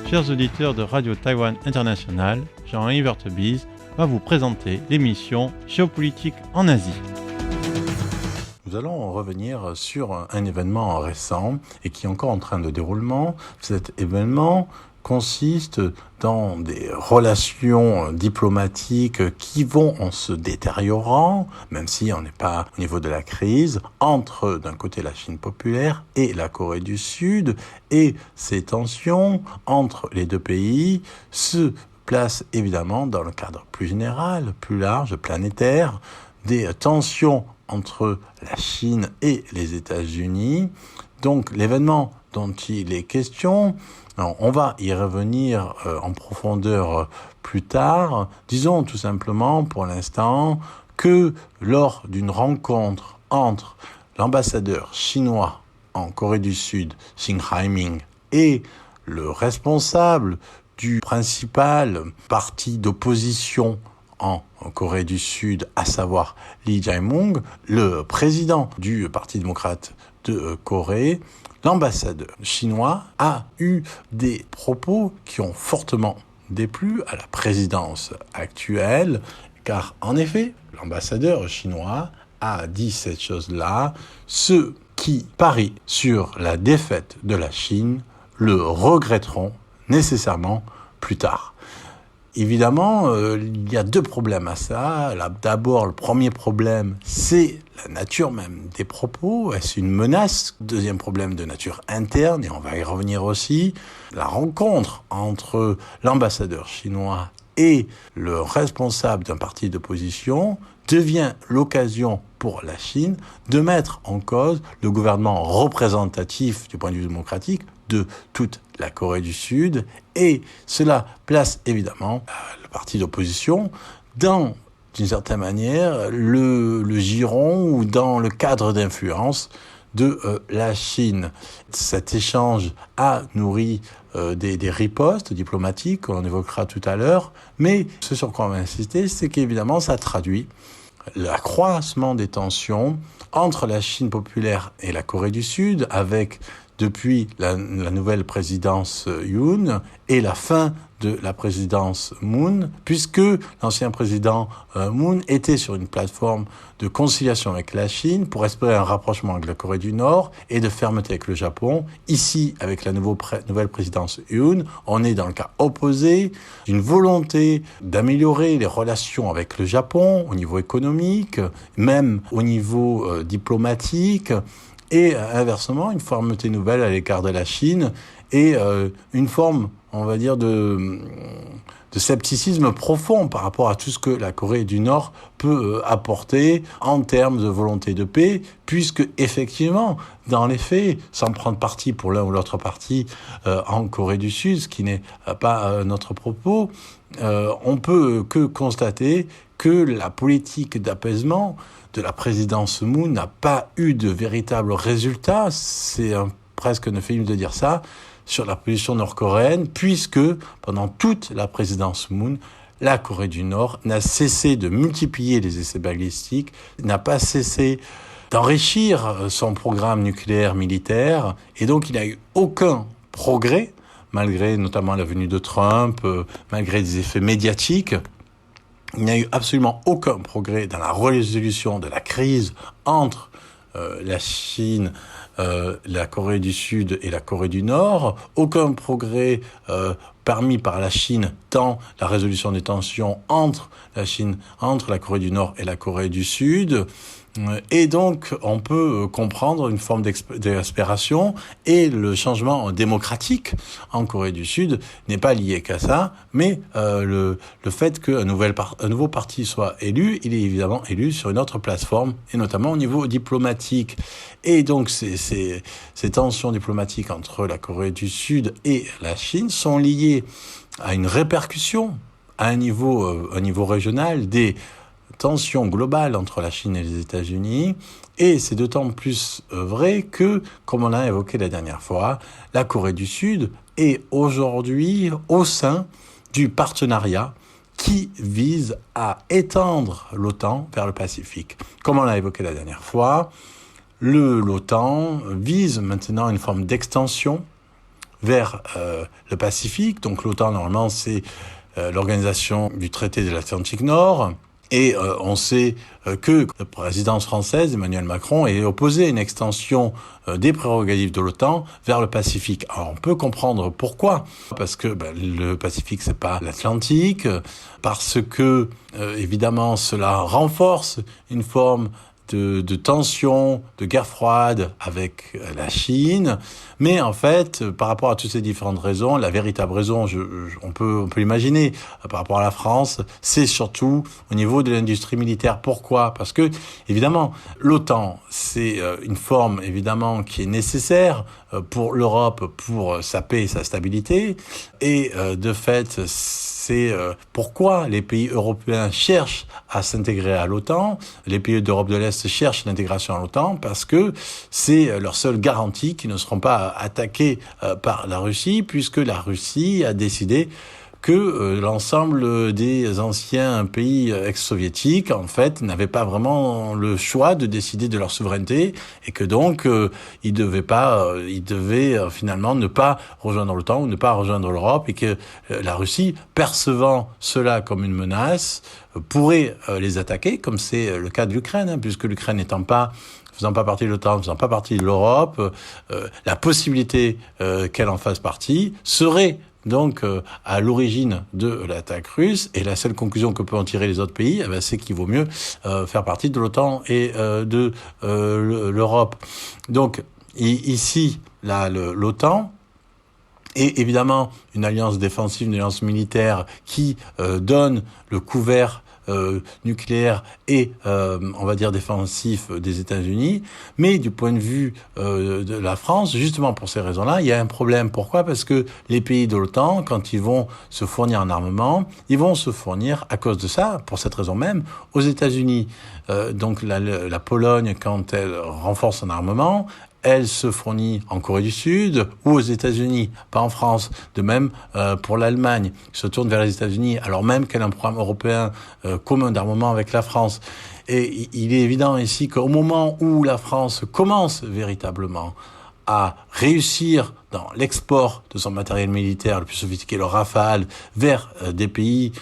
Chers auditeurs de Radio Taïwan International, Jean-Yves Vertebise va vous présenter l'émission Géopolitique en Asie. Nous allons revenir sur un événement récent et qui est encore en train de déroulement. Cet événement consiste dans des relations diplomatiques qui vont en se détériorant, même si on n'est pas au niveau de la crise, entre d'un côté la Chine populaire et la Corée du Sud, et ces tensions entre les deux pays se placent évidemment dans le cadre plus général, plus large, planétaire, des tensions entre la Chine et les États-Unis. Donc l'événement dont il est question, on va y revenir en profondeur plus tard. Disons tout simplement pour l'instant que lors d'une rencontre entre l'ambassadeur chinois en Corée du Sud, Xing Haiming, et le responsable du principal parti d'opposition en Corée du Sud, à savoir Lee Jae-myung, le président du Parti démocrate de Corée, l'ambassadeur chinois a eu des propos qui ont fortement déplu à la présidence actuelle, car en effet, l'ambassadeur chinois a dit cette chose-là: ceux qui parient sur la défaite de la Chine le regretteront nécessairement plus tard. Évidemment, il y a deux problèmes à ça. D'abord, le premier problème, c'est la nature même des propos. Est-ce une menace? Deuxième problème de nature interne, et on va y revenir aussi. La rencontre entre l'ambassadeur chinois et le responsable d'un parti d'opposition devient l'occasion pour la Chine de mettre en cause le gouvernement représentatif du point de vue démocratique de toute la Corée du Sud, et cela place évidemment le parti d'opposition dans, d'une certaine manière, le giron ou dans le cadre d'influence de la Chine. Cet échange a nourri des ripostes diplomatiques qu'on évoquera tout à l'heure, mais ce sur quoi on va insister, c'est qu'évidemment ça traduit l'accroissement des tensions entre la Chine populaire et la Corée du Sud, avec depuis la nouvelle présidence Yoon et la fin de la présidence Moon, puisque l'ancien président Moon était sur une plateforme de conciliation avec la Chine pour espérer un rapprochement avec la Corée du Nord et de fermeté avec le Japon. Ici, avec la nouvelle présidence Yoon, on est dans le cas opposé, d'une volonté d'améliorer les relations avec le Japon au niveau économique, même au niveau diplomatique, et inversement, une fermeté nouvelle à l'écart de la Chine et une forme, on va dire, de scepticisme profond par rapport à tout ce que la Corée du Nord peut apporter en termes de volonté de paix, puisque effectivement, dans les faits, sans prendre parti pour l'un ou l'autre parti en Corée du Sud, ce qui n'est pas notre propos, on peut que constater que la politique d'apaisement de la présidence Moon n'a pas eu de véritables résultats, c'est presque un euphémisme de dire ça, sur la position nord-coréenne, puisque pendant toute la présidence Moon, la Corée du Nord n'a cessé de multiplier les essais balistiques, n'a pas cessé d'enrichir son programme nucléaire militaire, et donc il n'y a eu aucun progrès, malgré notamment la venue de Trump, malgré des effets médiatiques. Il n'y a eu absolument aucun progrès dans la résolution de la crise entre la Chine, la Corée du Sud et la Corée du Nord. Aucun progrès permis par la Chine dans la résolution des tensions entre la Corée du Nord et la Corée du Sud. Et donc, on peut comprendre une forme d'exaspération, et le changement démocratique en Corée du Sud n'est pas lié qu'à ça, mais le fait qu'un nouveau parti soit élu, il est évidemment élu sur une autre plateforme, et notamment au niveau diplomatique. Et donc, ces tensions diplomatiques entre la Corée du Sud et la Chine sont liées à une répercussion à un niveau régional des tension globale entre la Chine et les États-Unis, et c'est d'autant plus vrai que, comme on l'a évoqué la dernière fois, la Corée du Sud est aujourd'hui au sein du partenariat qui vise à étendre l'OTAN vers le Pacifique. Comme on l'a évoqué la dernière fois, l'OTAN vise maintenant une forme d'extension vers le Pacifique. Donc l'OTAN, normalement, c'est l'organisation du traité de l'Atlantique Nord. Et on sait que la présidence française, Emmanuel Macron, est opposée à une extension des prérogatives de l'OTAN vers le Pacifique. Alors on peut comprendre pourquoi. Parce que le Pacifique, c'est pas l'Atlantique. Parce que, évidemment, cela renforce une forme de tension, de guerre froide avec la Chine. Mais en fait, par rapport à toutes ces différentes raisons, la véritable raison, on peut l'imaginer, par rapport à la France, c'est surtout au niveau de l'industrie militaire. Pourquoi ? Parce que, évidemment, l'OTAN, c'est une forme, évidemment, qui est nécessaire pour l'Europe, pour sa paix et sa stabilité. Et de fait, c'est pourquoi les pays européens cherchent à s'intégrer à l'OTAN. Les pays d'Europe de l'Est cherchent l'intégration à l'OTAN parce que c'est leur seule garantie qu'ils ne seront pas attaqués par la Russie, puisque la Russie a décidé que l'ensemble des anciens pays ex-soviétiques, en fait, n'avaient pas vraiment le choix de décider de leur souveraineté et que donc ils devaient finalement ne pas rejoindre l'OTAN ou ne pas rejoindre l'Europe et que la Russie, percevant cela comme une menace, pourrait les attaquer, comme c'est le cas de l'Ukraine, puisque l'Ukraine n'étant pas faisant pas partie de l'OTAN, faisant pas partie de l'Europe, la possibilité qu'elle en fasse partie serait donc à l'origine de l'attaque russe, et la seule conclusion que peuvent en tirer les autres pays, c'est qu'il vaut mieux faire partie de l'OTAN et de l'Europe. Donc ici, l'OTAN est évidemment une alliance défensive, une alliance militaire qui donne le couvert nucléaire et, on va dire, défensif des États-Unis. Mais du point de vue de la France, justement pour ces raisons-là, il y a un problème. Pourquoi ? Parce que les pays de l'OTAN, quand ils vont se fournir en armement, ils vont se fournir, à cause de ça, pour cette raison même, aux États-Unis. Donc la Pologne, quand elle renforce son armement, elle se fournit en Corée du Sud ou aux États-Unis, pas en France. De même pour l'Allemagne, qui se tourne vers les États-Unis, alors même qu'elle a un programme européen commun d'armement avec la France. Et il est évident ici qu'au moment où la France commence véritablement à réussir dans l'export de son matériel militaire le plus sophistiqué, le Rafale, vers des pays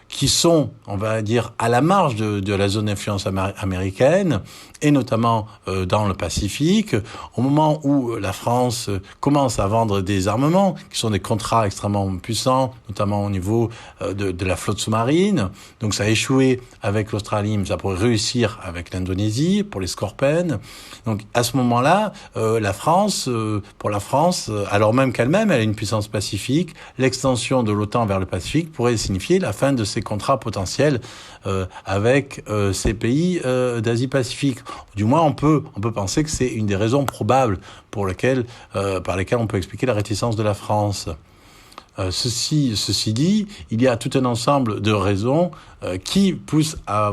qui sont, on va dire, à la marge de la zone d'influence américaine, et notamment dans le Pacifique, au moment où la France commence à vendre des armements, qui sont des contrats extrêmement puissants, notamment au niveau de la flotte sous-marine. Donc ça a échoué avec l'Australie, mais ça pourrait réussir avec l'Indonésie, pour les Scorpènes. Donc à ce moment-là, pour la France, alors même qu'elle-même, elle a une puissance pacifique, l'extension de l'OTAN vers le Pacifique pourrait signifier la fin de ces contrats potentiels avec ces pays d'Asie-Pacifique. Du moins, on peut penser que c'est une des raisons probables par lesquelles on peut expliquer la réticence de la France. Ceci dit, il y a tout un ensemble de raisons qui poussent à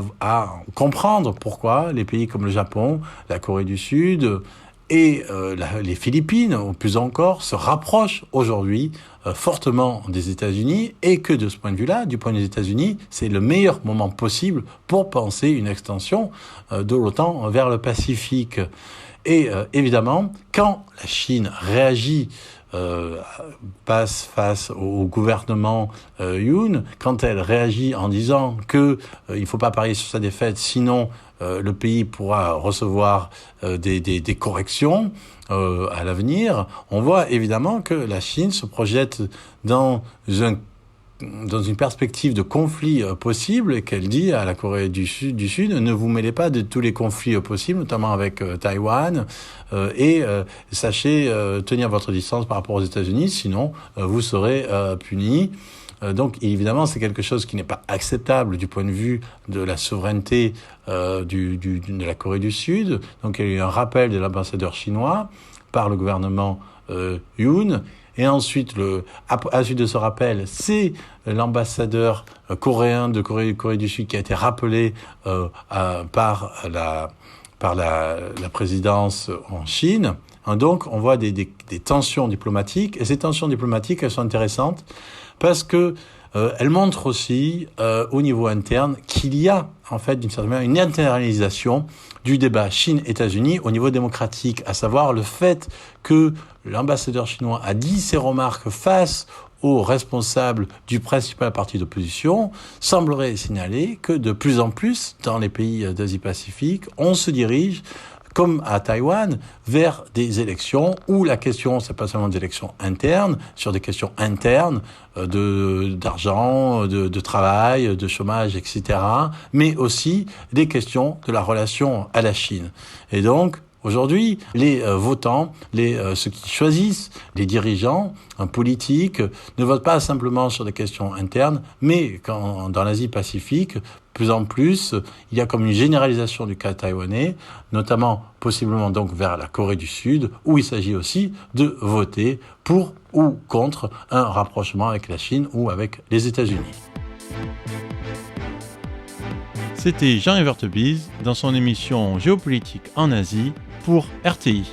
comprendre pourquoi les pays comme le Japon, la Corée du Sud et les Philippines, ou plus encore, se rapprochent aujourd'hui fortement des États-Unis, et que de ce point de vue-là, du point de vue des États-Unis, c'est le meilleur moment possible pour penser une extension de l'OTAN vers le Pacifique. Et évidemment, quand la Chine réagit passe face au gouvernement Yoon, quand elle réagit en disant que il faut pas parier sur sa défaite, sinon le pays pourra recevoir des corrections à l'avenir, on voit évidemment que la Chine se projette dans une perspective de conflit possible, et qu'elle dit à la Corée du Sud, ne vous mêlez pas de tous les conflits possibles, notamment avec Taïwan, et sachez tenir votre distance par rapport aux États-Unis, sinon vous serez punis. Donc évidemment, c'est quelque chose qui n'est pas acceptable du point de vue de la souveraineté de la Corée du Sud. Donc il y a eu un rappel de l'ambassadeur chinois par le gouvernement Yoon. Et ensuite, à la suite de ce rappel, c'est l'ambassadeur coréen de Corée du Sud qui a été rappelé par la présidence en Chine. Donc, on voit des tensions diplomatiques. Et ces tensions diplomatiques, elles sont intéressantes parce que elles montrent aussi, au niveau interne, qu'il y a, en fait, d'une certaine manière, une internalisation du débat Chine-États-Unis au niveau démocratique, à savoir le fait que l'ambassadeur chinois a dit ses remarques face aux responsables du principal parti d'opposition, semblerait signaler que de plus en plus, dans les pays d'Asie-Pacifique, on se dirige, comme à Taïwan, vers des élections où la question, c'est pas seulement des élections internes, sur des questions internes d'argent, de travail, de chômage, etc., mais aussi des questions de la relation à la Chine. Et donc, aujourd'hui, les votants, ceux qui choisissent les dirigeants politiques, ne votent pas simplement sur des questions internes, mais dans l'Asie-Pacifique, plus en plus, il y a comme une généralisation du cas taïwanais, notamment possiblement donc vers la Corée du Sud, où il s'agit aussi de voter pour ou contre un rapprochement avec la Chine ou avec les États-Unis. C'était Jean Evertebise dans son émission Géopolitique en Asie pour RTI.